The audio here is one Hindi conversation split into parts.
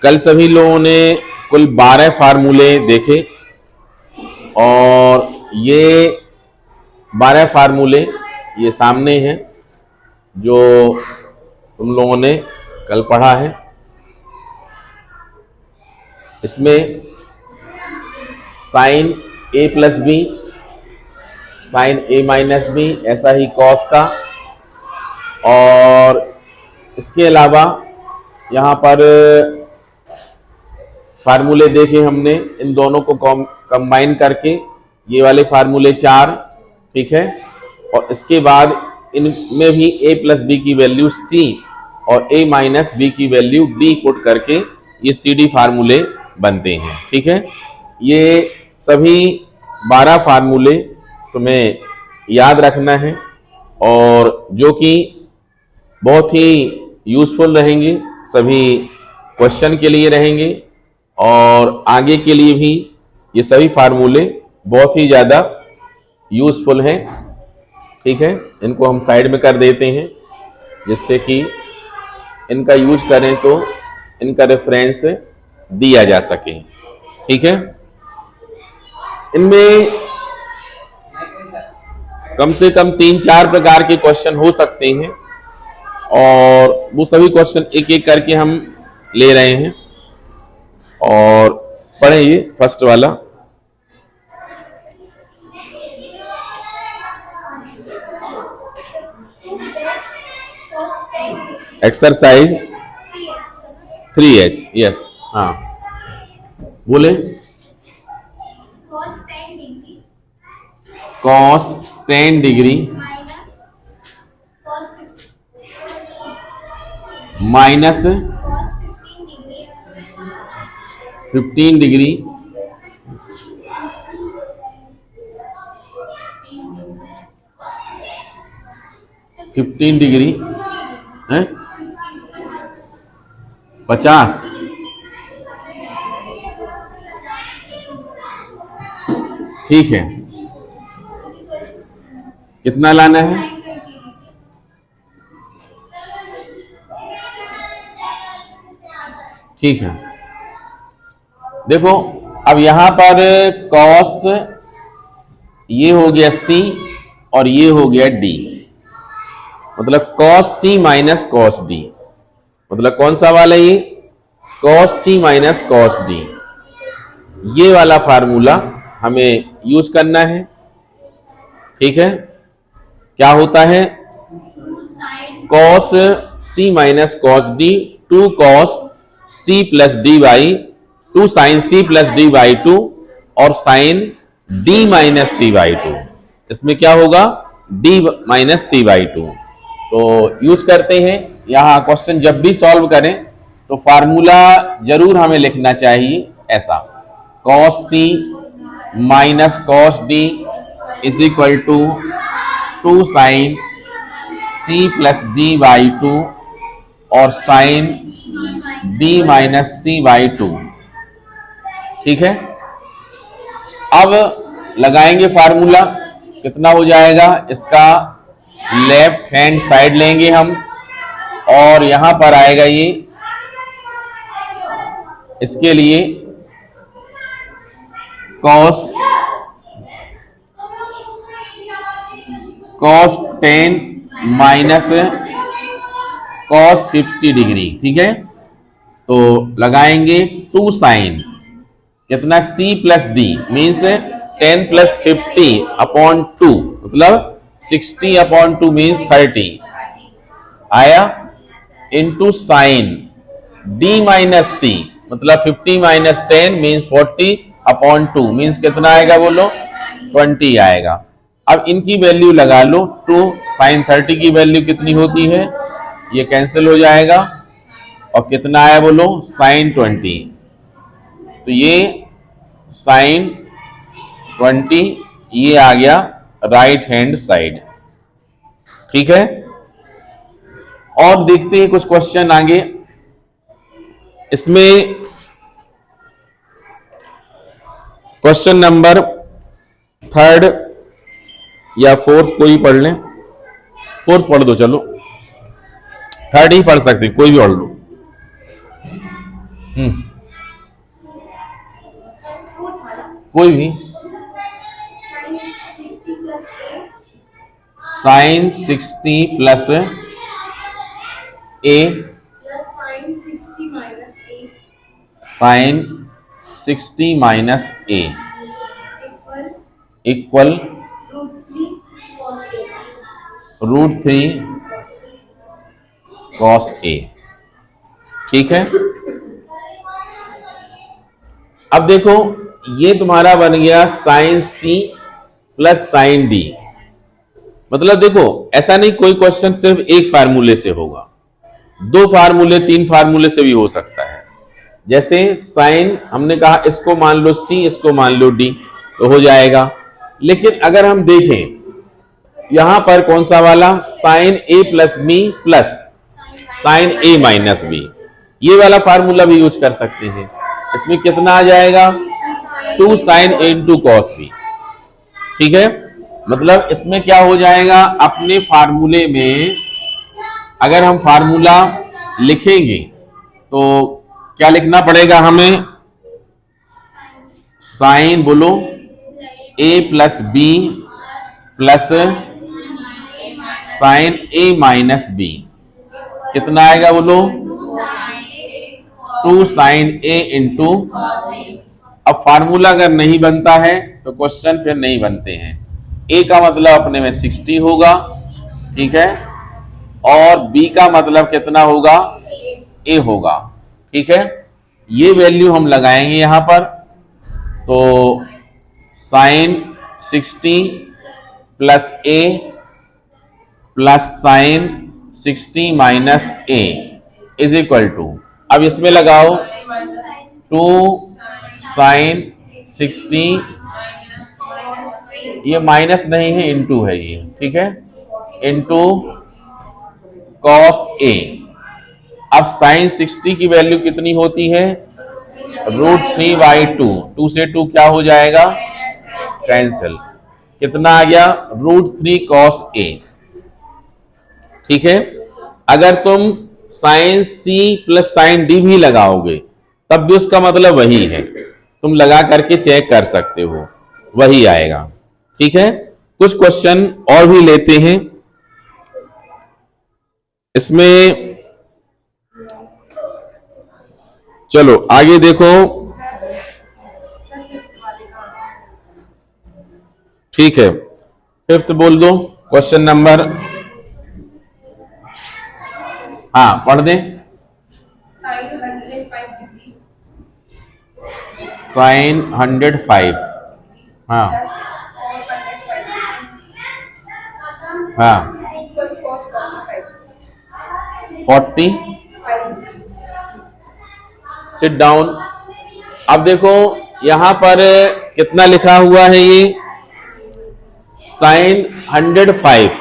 कल सभी लोगों ने कुल 12 फार्मूले देखे और ये 12 फार्मूले ये सामने हैं जो तुम लोगों ने कल पढ़ा है। इसमें साइन ए प्लस बी, साइन ए माइनस बी, ऐसा ही कॉस का, और इसके अलावा यहाँ पर फार्मूले देखे हमने, इन दोनों को कंबाइन करके ये वाले फार्मूले 4, ठीक है। और इसके बाद इनमें भी a प्लस बी की वैल्यू c और a माइनस बी की वैल्यू d पुट करके ये CD फार्मूले बनते हैं, ठीक है। ये सभी 12 फार्मूले तुम्हें याद रखना है और जो कि बहुत ही यूजफुल रहेंगे, सभी क्वेश्चन के लिए रहेंगे और आगे के लिए भी ये सभी फार्मूले बहुत ही ज़्यादा यूजफुल हैं, ठीक है। इनको हम साइड में कर देते हैं जिससे कि इनका यूज करें तो इनका रेफरेंस दिया जा सके, ठीक है। इनमें कम से कम 3-4 प्रकार के क्वेश्चन हो सकते हैं और वो सभी क्वेश्चन एक एक करके हम ले रहे हैं और पढ़ें। ये फर्स्ट वाला, एक्सरसाइज 3H, यस, हाँ बोले। cos 10 डिग्री माइनस 15 डिग्री है 50, ठीक है। कितना लाना है? ठीक है। देखो अब यहां पर कॉस ये हो गया C और ये हो गया D, मतलब cos C minus cos D, मतलब कौन सा वाला ये cos C minus cos D, ये वाला फार्मूला हमें यूज करना है, ठीक है। क्या होता है? cos C minus cos D 2 cos C plus D by 2 sine C plus D by 2 और sine D minus C by 2, इसमें क्या होगा D माइनस C बाई 2। तो यूज करते हैं यहाँ, क्वेश्चन जब भी सॉल्व करें तो फार्मूला जरूर हमें लिखना चाहिए ऐसा, cos C minus cos D is equal to 2 sine C plus D by 2 और sine D minus C by 2, ठीक है। अब लगाएंगे फार्मूला, कितना हो जाएगा इसका, लेफ्ट हैंड साइड लेंगे हम और यहां पर आएगा ये, इसके लिए cos 10 माइनस cos 50 डिग्री, ठीक है। तो लगाएंगे 2 साइन कितना C plus D means 10 plus 50 upon 2, मतलब 60 अपॉन 2 मीन्स 30 आया, into sine D minus C, मतलब 50 माइनस 10 मीन्स 40 अपॉन 2 मीन्स कितना आएगा बोलो, 20 आएगा। अब इनकी वैल्यू लगा लो, 2 साइन 30 की वैल्यू कितनी होती है, ये कैंसिल हो जाएगा और कितना आया बोलो, साइन 20। तो ये साइन 20 ये आ गया राइट हैंड साइड, ठीक है। और देखते हैं कुछ क्वेश्चन आगे। इसमें क्वेश्चन नंबर 3 या 4 कोई पढ़ लें, 4 पढ़ दो, चलो 3 ही पढ़ सकते, कोई भी पढ़ लो। हम्म, कोई भी। Sine 60 plus A, sine 60 minus A equal √3 cos A. ठीक है, अब देखो ये तुम्हारा बन गया sine C plus sine D. मतलब देखो ऐसा नहीं कोई क्वेश्चन सिर्फ एक फार्मूले से होगा, 2 फार्मूले 3 फार्मूले से भी हो सकता है। जैसे साइन हमने कहा इसको मान लो सी, इसको मान लो डी, तो हो जाएगा। लेकिन अगर हम देखें यहां पर कौन सा वाला, साइन ए प्लस बी प्लस साइन ए माइनस बी, ये वाला फार्मूला भी यूज कर सकते हैं। इसमें कितना आ जाएगा, 2 sign A into cos B. ठीक है, मतलब इसमें क्या हो जाएगा, अपने फार्मूले में अगर हम फार्मूला लिखेंगे तो क्या लिखना पड़ेगा हमें, साइन बोलो ए प्लस बी प्लस साइन ए माइनस बी, कितना आएगा बोलो, 2 साइन ए इंटू। अब फार्मूला अगर नहीं बनता है तो क्वेश्चन फिर नहीं बनते हैं। ए का मतलब अपने में 60 होगा, ठीक है, और बी का मतलब कितना होगा, ए होगा। ठीक है, ये वैल्यू हम लगाएंगे यहां पर, तो sine 60 plus A plus sine 60 minus A is equal to, अब इसमें लगाओ 2 साइन 60, ये माइनस नहीं है इंटू है ये, ठीक है, इंटू कॉस ए। अब साइन 60 की वैल्यू कितनी होती है, √3/2, 2 से 2 क्या हो जाएगा, कैंसिल, कितना आ गया, √3 कॉस ए। ठीक है, अगर तुम sine C plus sine D भी लगाओगे तब भी उसका मतलब वही है, तुम लगा करके चेक कर सकते हो, वही आएगा। ठीक है, कुछ क्वेश्चन और भी लेते हैं इसमें, चलो आगे देखो। ठीक है, 5th बोल दो क्वेश्चन नंबर, हाँ पढ़ दें। साइन 105, हाँ हाँ 40, सिट डाउन। अब देखो यहां पर कितना लिखा हुआ है, ये साइन 105,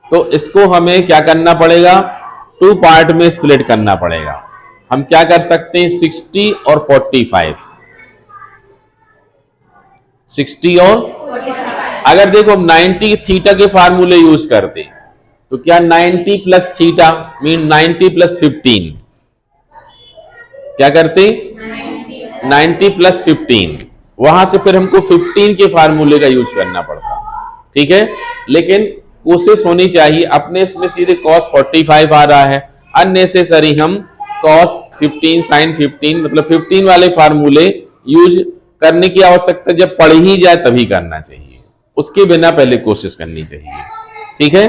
तो इसको हमें क्या करना पड़ेगा, 2 पार्ट में स्प्लिट करना पड़ेगा। हम क्या कर सकते हैं, 60 और 45, 60 और अगर देखो 90 थीटा के फार्मूले यूज करते तो क्या 90 प्लस थीटा मीन 90 प्लस 15, क्या करते 90 प्लस 15, वहां से फिर हमको 15 के फार्मूले का यूज करना पड़ता। ठीक है, लेकिन कोशिश होनी चाहिए, अपने इसमें सीधे cos 45 आ रहा है, अननेसेसरी हम cos 15 sin 15 मतलब 15 वाले फार्मूले यूज करने की आवश्यकता जब पढ़ ही जाए तभी करना चाहिए, उसके बिना पहले कोशिश करनी चाहिए। ठीक है,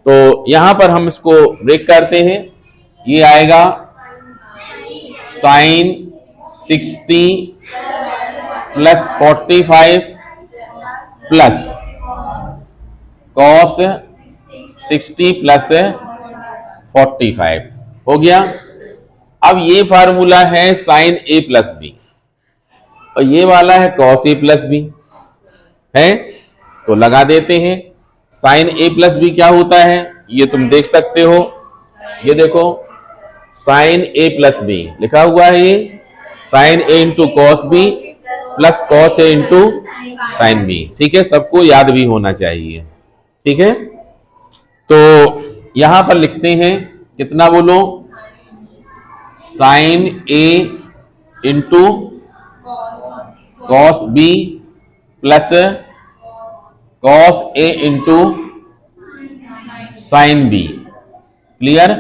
तो यहां पर हम इसको ब्रेक करते हैं, ये आएगा sine 60 plus 45 plus cos 60 plus 45 हो गया। अब ये फार्मूला है साइन ए प्लस बी और ये वाला है कॉस ए प्लस बी है, तो लगा देते हैं। साइन ए प्लस बी क्या होता है ये तुम देख सकते हो, ये देखो साइन ए प्लस बी लिखा हुआ है, ये sine A into cos B plus cos A into sine B. ठीक है, सबको याद भी होना चाहिए। ठीक है, तो यहां पर लिखते हैं कितना बोलो, sine A into cos B plus cos A into sine B. Clear?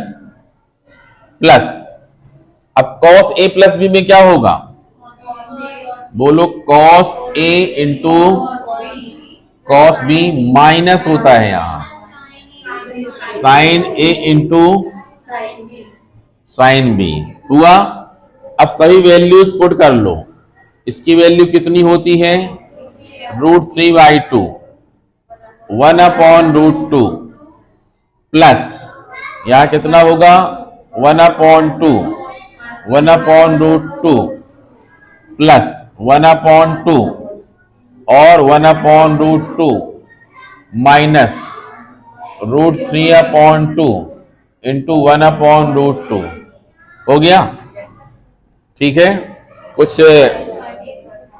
Plus अब कॉस ए प्लस बी में क्या होगा? बोलो cos A into cos B minus होता है यहां sine A into sine B हुआ। अब सभी वैल्यूज पुट कर लो। इसकी वैल्यू कितनी होती है? √3/2 1/√2 प्लस यहां कितना होगा? 1/2 1/√2 प्लस 1/2 और 1/√2 माइनस √3/2 इंटू 1/√2 हो गया। ठीक है, कुछ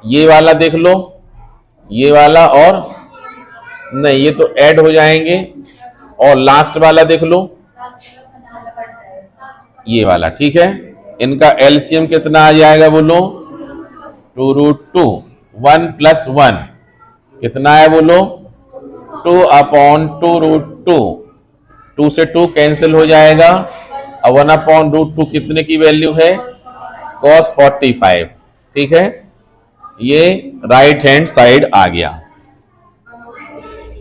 ये वाला देख लो, ये वाला और नहीं, ये तो ऐड हो जाएंगे। और लास्ट वाला देख लो, ये वाला। ठीक है, इनका एलसीएम कितना आ जाएगा? बोलो 2√2 1 + 1 कितना है? बोलो 2/2√2 2 से 2 कैंसिल हो जाएगा। अब 1/√2 कितने की वैल्यू है? cos 45। ठीक है, ये राइट हैंड साइड आ गया।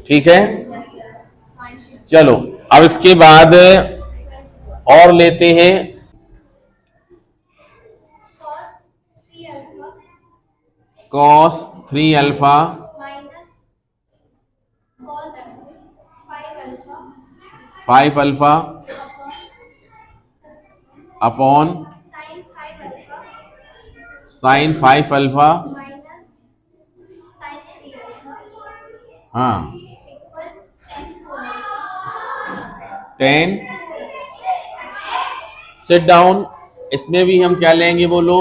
ठीक है, चलो अब इसके बाद और लेते हैं cos 3α 5α अपॉन sin 5α हाँ 10। Sit down. इसमें भी हम क्या लेंगे? बोलो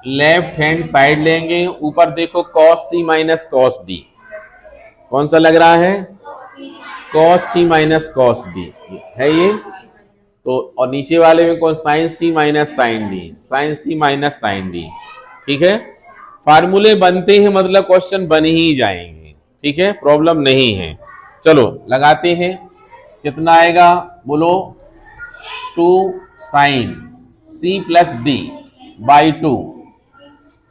लेफ्ट हैंड साइड लेंगे। ऊपर देखो cos c minus cos d कौन सा लग रहा है? cos c minus cos d है ये तो। और नीचे वाले में कौन? sin c minus sin d sin c minus sin d। ठीक है, फार्मूले बनते हैं मतलब क्वेश्चन बन ही जाएंगे। ठीक है, प्रॉब्लम नहीं है। चलो लगाते हैं। कितना आएगा? बोलो 2 sin c plus d by 2।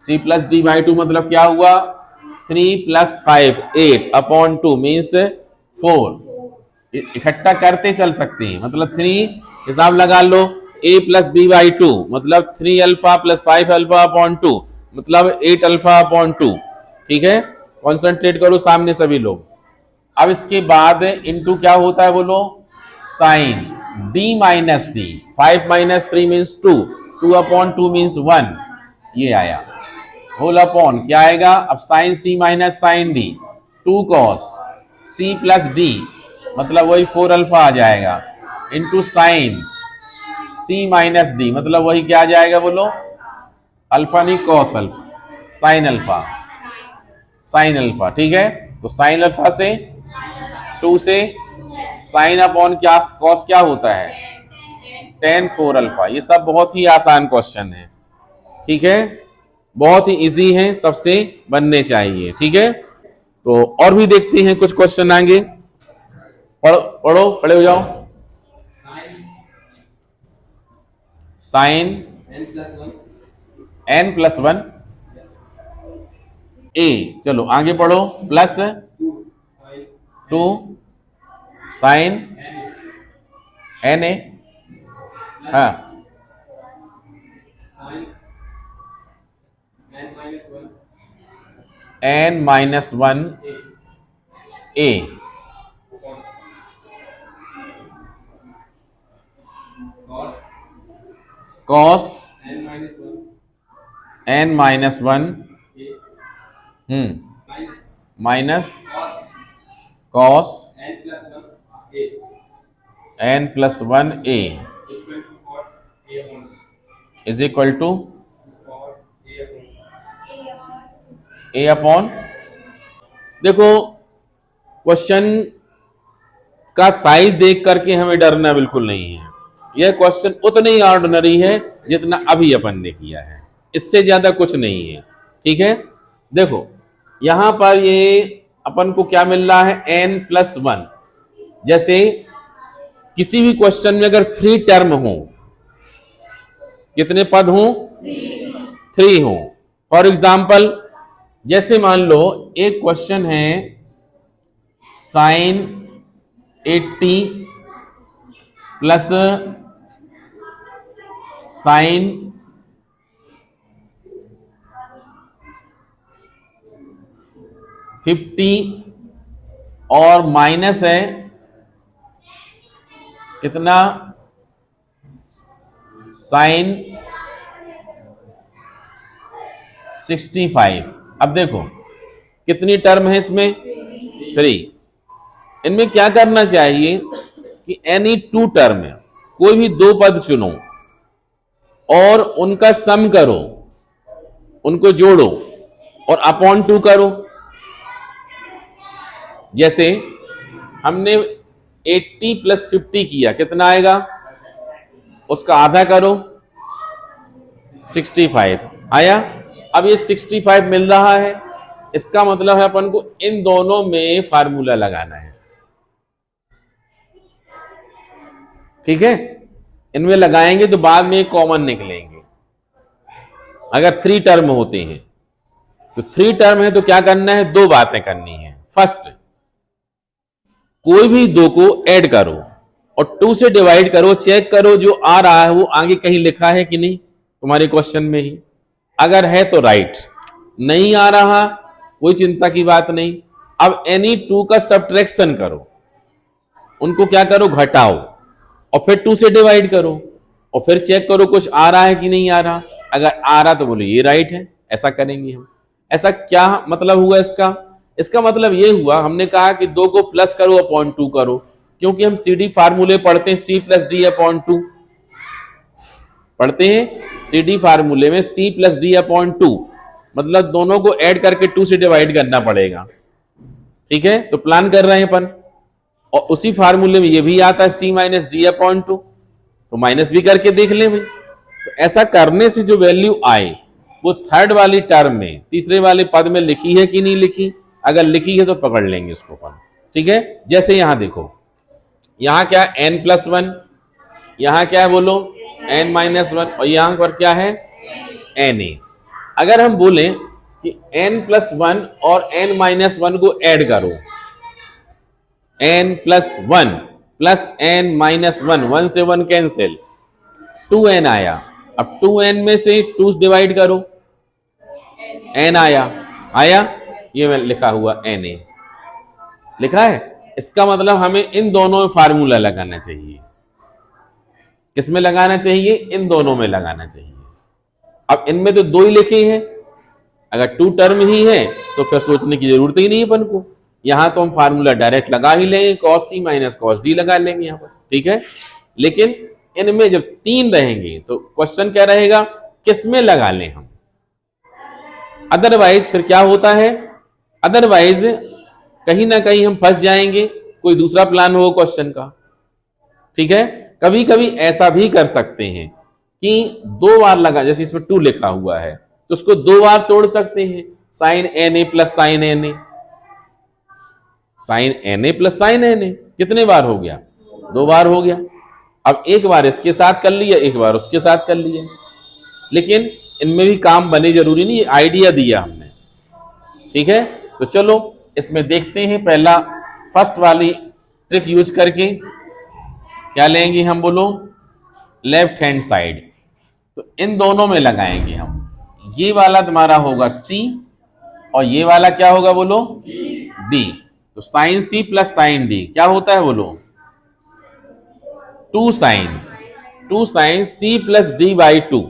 c plus d by 2 मतलब क्या हुआ? 3 + 5 8/2 मीन्स 4। इकट्ठा करते चल सकते हैं, मतलब 3 हिसाब लगा लो। a + b/2 मतलब 3α + 5α/2 मतलब 8α/2। ठीक है, कॉन्सेंट्रेट करो सामने सभी लोग। अब इसके बाद इंटू क्या होता है? बोलो sine d minus C 5 - 3 means 2 2/2 means 1 ये आया होल अपॉन क्या आएगा? अब sine C minus sine D 2 cos c plus D मतलब वही 4α आ जाएगा into sine c minus D मतलब वही क्या आ जाएगा? बोलो अल्फा नहीं cos alpha sine alpha sine alpha. ठीक है, तो साइन अल्फा से 2 से साइन अपॉन क्या cos क्या होता है? tan 4α। ये सब बहुत ही आसान क्वेश्चन है। ठीक है, बहुत ही इजी है, सबसे बनने चाहिए। ठीक है, तो और भी देखते हैं कुछ क्वेश्चन आगे। पढ़ो पढ़ो पढ़े हो जाओ। साइन n+1 a चलो आगे पढ़ो प्लस 2 साइन na हाँ n-1 a cos n-1 minus cos n+1 a is equal to a upon. देखो क्वेश्चन का साइज देख करके हमें डरना बिल्कुल नहीं है। यह क्वेश्चन उतना ही ऑर्डिनरी है जितना अभी अपन ने किया है, इससे ज्यादा कुछ नहीं है। ठीक है, देखो यहां पर ये अपन को क्या मिल रहा है, n+1। जैसे किसी भी क्वेश्चन में अगर 3 टर्म हो, कितने पद हो, 3 हो। फॉर एग्जाम्पल जैसे मान लो एक क्वेश्चन है sin 80 प्लस sin 50 और माइनस है कितना, sin 65। अब देखो कितनी टर्म है इसमें, 3। इनमें क्या करना चाहिए कि एनी 2 टर्म है, कोई भी 2 पद चुनो और उनका सम करो, उनको जोड़ो और अपॉन 2 करो। जैसे हमने 80 प्लस 50 किया, कितना आएगा, उसका आधा करो, 65 आया। अब ये 65 मिल रहा है, इसका मतलब है अपन को इन दोनों में फार्मूला लगाना है। ठीक है, इनमें लगाएंगे तो बाद में कॉमन निकलेंगे। अगर 3 टर्म होते हैं तो 3 टर्म है तो क्या करना है, 2 बातें करनी है। फर्स्ट, कोई भी 2 को ऐड करो और 2 से डिवाइड करो, चेक करो जो आ रहा है वो आगे कहीं लिखा है कि नहीं तुम्हारे क्वेश्चन में ही। अगर है तो राइट, नहीं आ रहा कोई चिंता की बात नहीं। अब एनी 2 का सब्ट्रैक्शन करो, उनको क्या करो, घटाओ और फिर 2 से डिवाइड करो और फिर चेक करो कुछ आ रहा है कि नहीं आ रहा। अगर आ रहा तो बोलो ये राइट है, ऐसा करेंगे हम। ऐसा क्या मतलब हुआ इसका, इसका मतलब ये हुआ, हमने कहा कि 2 को प्लस करो अपॉन 2 करो, क्योंकि हम CD फार्मूले पढ़ते हैं, C+D/2 पढ़ते हैं। CD फार्मूले में C+D/2 मतलब दोनों को ऐड करके 2 से डिवाइड करना पड़ेगा। ठीक है, तो प्लान कर रहे हैं अपन, और उसी फार्मूले में ये भी आता है C-D/2, तो माइनस भी करके देख लें भाई। तो ऐसा करने से जो वैल्यू आए वो थर्ड वाली टर्म में, तीसरे वाले पद में लिखी है कि नहीं लिखी, अगर लिखी है तो पकड़ लेंगे उसको अपन। ठीक है, जैसे यहां देखो, यहां क्या है, n+1, यहां क्या है बोलो, n-1, और यहां पर क्या है, na। अगर हम बोले कि n+1 और n-1 को ऐड करो, n+1 प्लस n-1, 1 से 1 कैंसिल, 2n आया। अब 2n में से 2 डिवाइड करो, n आया, ये मैं लिखा हुआ na लिखा है। इसका मतलब हमें इन दोनों में फार्मूला लगाना चाहिए। किसमें लगाना चाहिए, इन दोनों में लगाना चाहिए। अब इनमें तो 2 ही लिखे हैं, अगर 2 टर्म ही है तो फिर सोचने की जरूरत ही नहीं है अपन को। यहां तो हम फार्मूला डायरेक्ट लगा ही लेंगे, cos C minus cos D लगा लेंगे यहां पर। ठीक है, लेकिन इनमें जब 3 रहेंगे तो क्वेश्चन क्या रहेगा, किसमें लगा लें हम। अदरवाइज फिर क्या होता है, अदरवाइज कहीं ना कहीं हम फंस जाएंगे, कोई दूसरा प्लान हो क्वेश्चन का। ठीक है, कभी कभी ऐसा भी कर सकते हैं कि 2 बार लगा, जैसे इसमें 2 लिखा हुआ है तो उसको 2 बार तोड़ सकते हैं, sin na plus sin na, sin na plus sin na कितने बार हो गया, 2 बार हो गया। अब एक बार इसके साथ कर लिया, एक बार उसके साथ कर लिया, लेकिन इनमें भी काम बने जरूरी नहीं, आइडिया दिया हमने। ठीक है, तो चलो इसमें देखते हैं, पहला फर्स्ट वाली ट्रिक यूज करके क्या लेंगे हम, बोलो लेफ्ट हैंड साइड। तो इन दोनों में लगाएंगे हम, ये वाला तुम्हारा होगा C और ये वाला क्या होगा बोलो, D। तो sin C plus sin D क्या होता है बोलो, 2 sin C प्लस D/2,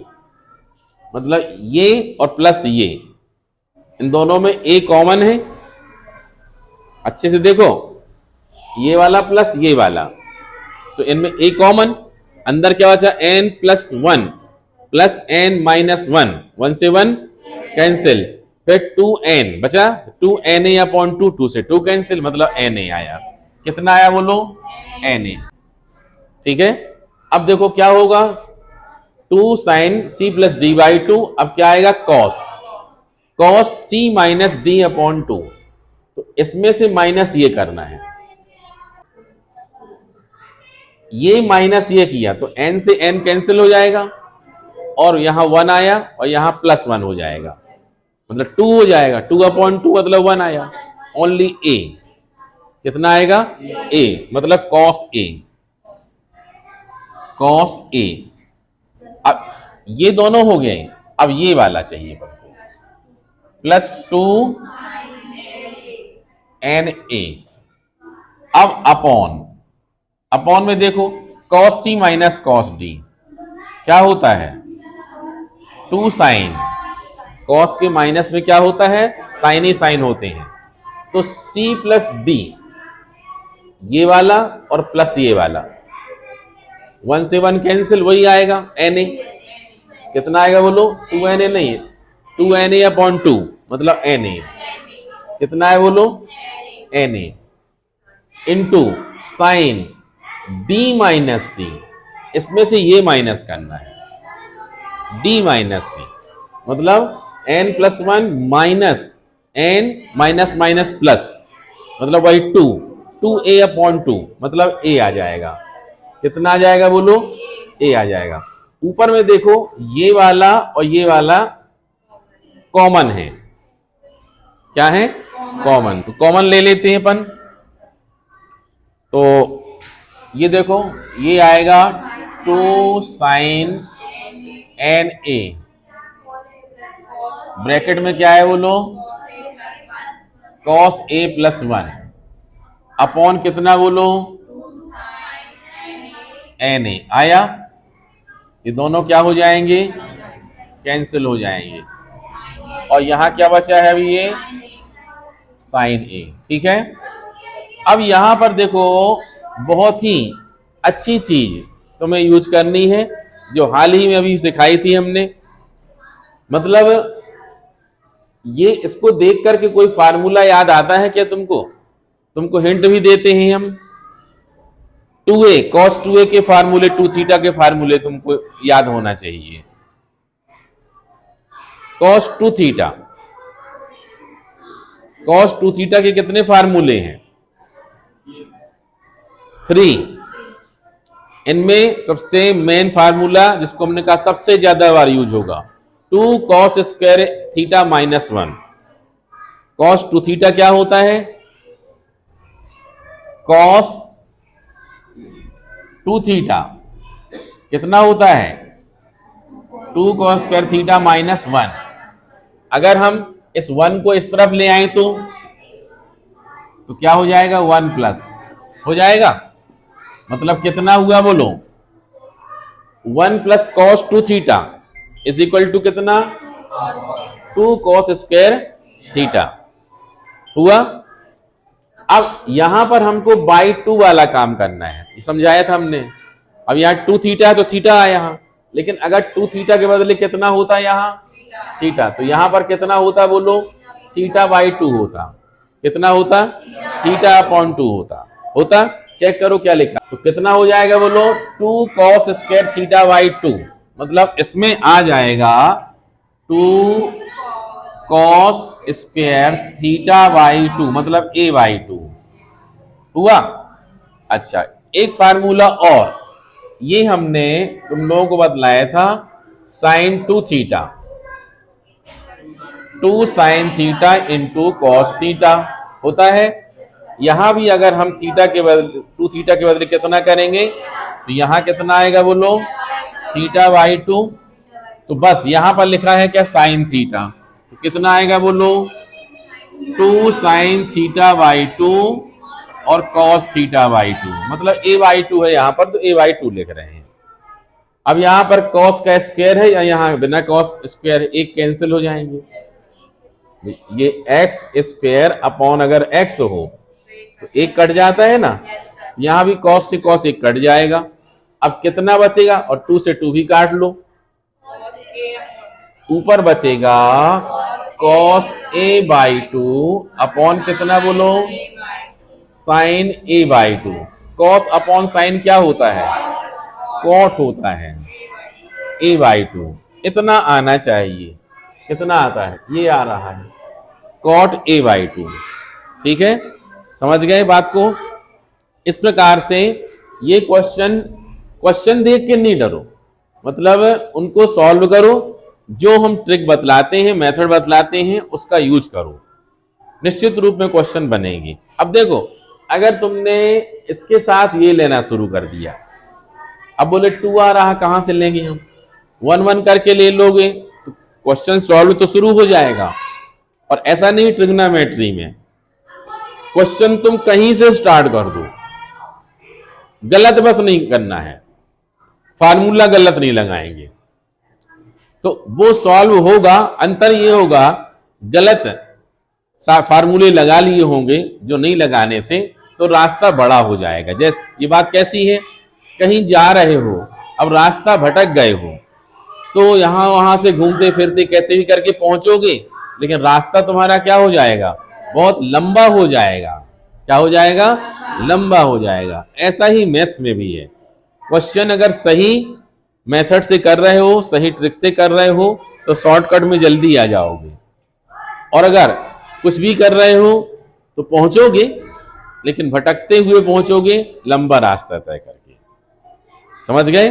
मतलब ये और प्लस ये, इन दोनों में A कॉमन है। अच्छे से देखो, ये वाला प्लस ये वाला, तो इनमें A कॉमन, अंदर क्या बचा, n+1 प्लस n-1, 1 से 1 कैंसिल, फिर 2n बचा, 2na/2, 2 से 2 कैंसिल, मतलब na आया। कितना आया बोलो, na। ठीक है, अब देखो क्या होगा, 2 sine C plus D by 2, अब क्या आएगा cos C minus D upon 2। तो इसमें से माइनस ये करना है, ये माइनस ये किया तो n से n कैंसिल हो जाएगा, और यहां 1 आया और यहां +1 हो जाएगा, मतलब 2 हो जाएगा, 2 अपॉन 2 मतलब 1 आया, ओनली a, कितना आएगा a, मतलब cos a। अब ये दोनों हो गए, अब ये वाला चाहिए +2 na। अब अपॉन में देखो cos c minus cos d क्या होता है, 2 साइन, cos के माइनस में क्या होता है, साइन ही साइन होते हैं, तो c प्लस d ये वाला और प्लस ये वाला, 1 से 1 कैंसिल, वही आएगा na, कितना आएगा बोलो, 2na नहीं, 2na अपॉन 2 मतलब na, कितना है बोलो, na into sine d minus C, इसमें से ये माइनस करना है, d माइनस सी मतलब n plus 1 minus n minus minus plus, मतलब वही 2a अपॉन 2 मतलब a आ जाएगा, कितना आ जाएगा बोलो, a आ जाएगा। ऊपर में देखो ये वाला और ये वाला कॉमन है, क्या है, कॉमन, तो कॉमन ले लेते हैं अपन, तो ये देखो ये आएगा 2 साइन एन ए, ब्रैकेट में क्या है बोलो, cos a प्लस 1 अपॉन कितना बोलो, एन ए आया, ये दोनों क्या हो जाएंगे, कैंसिल हो जाएंगे, और यहां क्या बचा है अभी, ये साइन ए, ठीक है। अब यहां पर देखो बहुत ही अच्छी चीज तुम्हें यूज करनी है, जो हाल ही में अभी सिखाई थी हमने, मतलब ये इसको देख करके कोई फार्मूला याद आता है क्या तुमको हिंट भी देते हैं हम, 2a cos 2a के फार्मूले, 2 थीटा के फार्मूले तुमको याद होना चाहिए, cos 2 थीटा, cos 2 थीटा के कितने फार्मूले हैं, 3, इनमें सबसे मेन फार्मूला जिसको हमने कहा सबसे ज्यादा बार यूज होगा, 2 cos square theta minus 1, cos 2 theta क्या होता है, cos 2 थीटा कितना होता है, 2 cos स्क्वायर थीटा माइनस 1, अगर हम इस 1 को इस तरफ ले आए तो क्या हो जाएगा, 1 प्लस हो जाएगा, मतलब कितना हुआ बोलो, 1 plus cos 2 theta is equal to कितना, 2 cos स्क्वायर थीटा हुआ। अब यहां पर हमको बाई 2 वाला काम करना है, ये समझाया था हमने, अब यहाँ 2 थीटा है तो थीटा आया यहाँ, लेकिन अगर 2 थीटा के बदले कितना होता है यहाँ थीटा, तो यहां पर कितना होता बोलो, थीटा बाई 2 होता, कितना होता, थीटा अपॉन 2 होता, चेक करो क्या लिखा, तो कितना हो जाएगा बोलो, 2 cos स्क्वायर थीटा बाई 2, मतलब इसमें आ जाएगा 2 cos स्क्वायर थीटा बाई 2 मतलब a बाई 2 हुआ। अच्छा एक फार्मूला और, ये हमने तुम लोगों को बतलाया था, sine 2 theta, 2 sine theta into cos theta होता है, यहां भी अगर हम थीटा के बदले 2 थीटा के बदले कितना करेंगे, तो यहां कितना आएगा बोलो, थीटा बाई 2, तो बस यहां पर लिखा है क्या, साइन थीटा, तो कितना आएगा बोलो, 2 साइन थीटा बाई 2 और कॉस थीटा बाई 2, मतलब a बाई 2 है यहां पर, तो a बाई 2 लिख रहे हैं। अब यहां पर कॉस का स्क्वायर है, या यहां बिना कॉस स्क्वायर एक कैंसिल हो जाएंगे, ये एक्स स्क्वायर अपॉन अगर x हो तो एक कट जाता है ना, यहां भी कॉस से कॉस एक कट जाएगा, अब कितना बचेगा, और 2 से 2 भी काट लो, ऊपर बचेगा cos a बाई 2 अपॉन कितना बोलो, sine a by 2, cos upon sine क्या होता है, कॉट होता है a/2, इतना आना चाहिए। कितना आता है? ये आ रहा है कॉट a/2। ठीक है, समझ गए बात को? इस प्रकार से ये क्वेश्चन देख के नहीं डरो, मतलब उनको सॉल्व करो, जो हम ट्रिक बतलाते हैं, मेथड बतलाते हैं, उसका यूज करो, निश्चित रूप में क्वेश्चन बनेगी। अब देखो, अगर तुमने इसके साथ ये लेना शुरू कर दिया, अब बोले 2 आ रहा, कहां से लेंगे हम? 1 1 करके ले लोगे तो क्वेश्चन सॉल्व तो शुरू हो जाएगा। और ऐसा नहीं ट्रिग्नोमेट्री में क्वेश्चन तुम कहीं से स्टार्ट कर दो, गलत बस नहीं करना है, फार्मूला गलत नहीं लगाएंगे तो वो सॉल्व होगा। अंतर ये होगा, गलत फार्मूले लगा लिए होंगे जो नहीं लगाने थे, तो रास्ता बड़ा हो जाएगा। जैसे ये बात कैसी है, कहीं जा रहे हो, अब रास्ता भटक गए हो, तो यहां वहां से घूमते फिरते कैसे भी करके पहुंचोगे, लेकिन रास्ता तुम्हारा क्या हो जाएगा? बहुत लंबा हो जाएगा। क्या हो जाएगा? लंबा हो जाएगा। ऐसा ही मैथ्स में भी है, क्वेश्चन अगर सही मेथड से कर रहे हो, सही ट्रिक से कर रहे हो, तो शॉर्टकट में जल्दी आ जाओगे। और अगर कुछ भी कर रहे हो तो पहुंचोगे, लेकिन भटकते हुए पहुंचोगे, लंबा रास्ता तय करके। समझ गए?